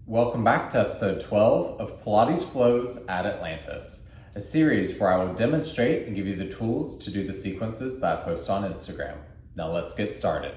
Welcome back to episode 12 of Pilates Flows at Atlantis, a series where I will demonstrate and give you the tools to do the sequences that I post on Instagram. Now let's get started.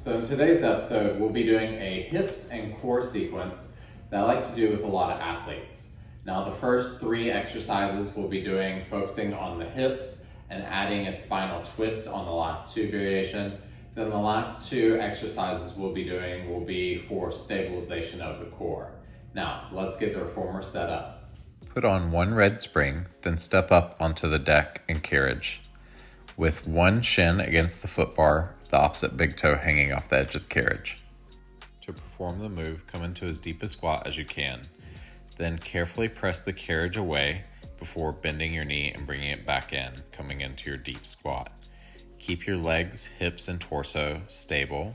So in today's episode, we'll be doing a hips and core sequence that I like to do with a lot of athletes. Now the first three exercises we'll be doing focusing on the hips and adding a spinal twist on the last two variation. Then the last two exercises we'll be doing will be for stabilization of the core. Now let's get the reformer set up. Put on one red spring, then step up onto the deck and carriage. With one shin against the foot bar, the opposite big toe hanging off the edge of the carriage. To perform the move, come into as deep a squat as you can. Then carefully press the carriage away before bending your knee and bringing it back in, coming into your deep squat. Keep your legs, hips, and torso stable.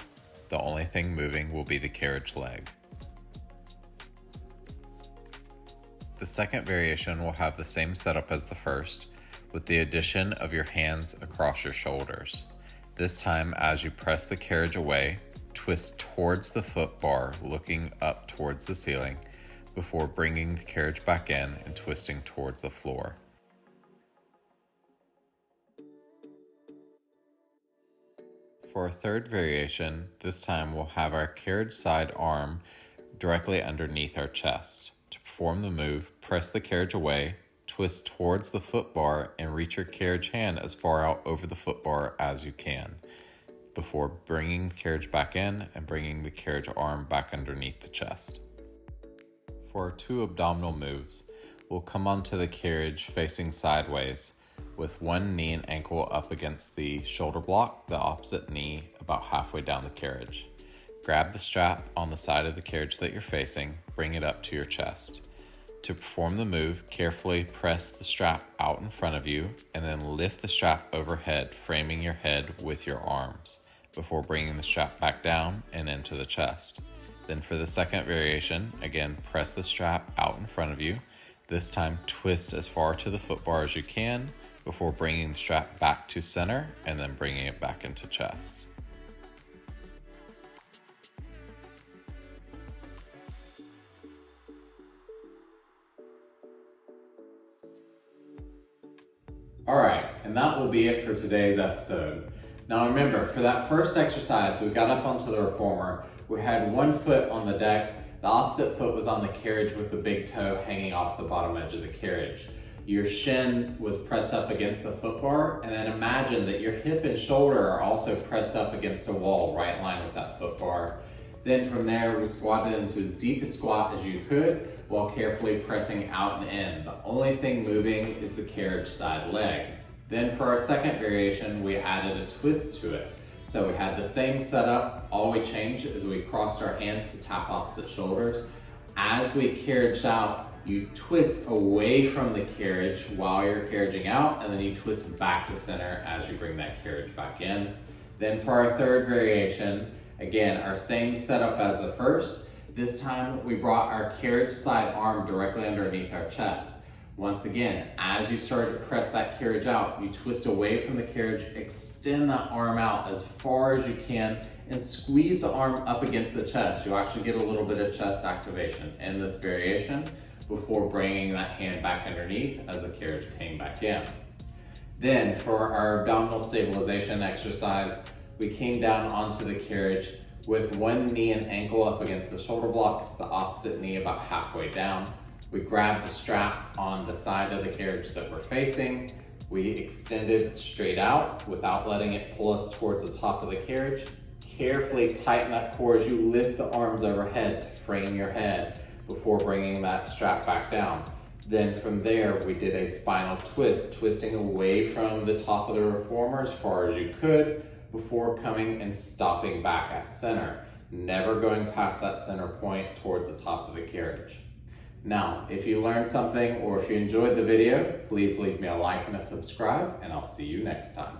The only thing moving will be the carriage leg. The second variation will have the same setup as the first, with the addition of your hands across your shoulders. This time, as you press the carriage away, twist towards the foot bar, looking up towards the ceiling, before bringing the carriage back in and twisting towards the floor. For our third variation, this time we'll have our carriage side arm directly underneath our chest. To perform the move, press the carriage away, twist towards the foot bar and reach your carriage hand as far out over the foot bar as you can, before bringing the carriage back in and bringing the carriage arm back underneath the chest. For our two abdominal moves, we'll come onto the carriage facing sideways with one knee and ankle up against the shoulder block, the opposite knee about halfway down the carriage. Grab the strap on the side of the carriage that you're facing, bring it up to your chest. To perform the move, carefully press the strap out in front of you and then lift the strap overhead, framing your head with your arms before bringing the strap back down and into the chest. Then for the second variation, again, press the strap out in front of you. This time, twist as far to the foot bar as you can before bringing the strap back to center and then bringing it back into chest. Alright, and that will be it for today's episode. Now remember, for that first exercise, we got up onto the reformer, we had one foot on the deck, the opposite foot was on the carriage with the big toe hanging off the bottom edge of the carriage. Your shin was pressed up against the foot bar, and then imagine that your hip and shoulder are also pressed up against a wall right in line with that foot bar. Then from there, we squatted into as deep a squat as you could while carefully pressing out and in. The only thing moving is the carriage side leg. Then for our second variation, we added a twist to it. So we had the same setup. All we changed is we crossed our hands to tap opposite shoulders. As we carriaged out, you twist away from the carriage while you're carriaging out, and then you twist back to center as you bring that carriage back in. Then for our third variation, again, our same setup as the first. This time we brought our carriage side arm directly underneath our chest. Once again, as you start to press that carriage out, you twist away from the carriage, extend that arm out as far as you can, and squeeze the arm up against the chest. You'll actually get a little bit of chest activation in this variation before bringing that hand back underneath as the carriage came back in. Then for our abdominal stabilization exercise, we came down onto the carriage with one knee and ankle up against the shoulder blocks, the opposite knee about halfway down. We grabbed the strap on the side of the carriage that we're facing. We extended straight out without letting it pull us towards the top of the carriage. Carefully tighten that core as you lift the arms overhead to frame your head. before bringing that strap back down. Then from there, we did a spinal twist, twisting away from the top of the reformer as far as you could before coming and stopping back at center, never going past that center point towards the top of the carriage. Now, if you learned something or if you enjoyed the video, please leave me a like and a subscribe, and I'll see you next time.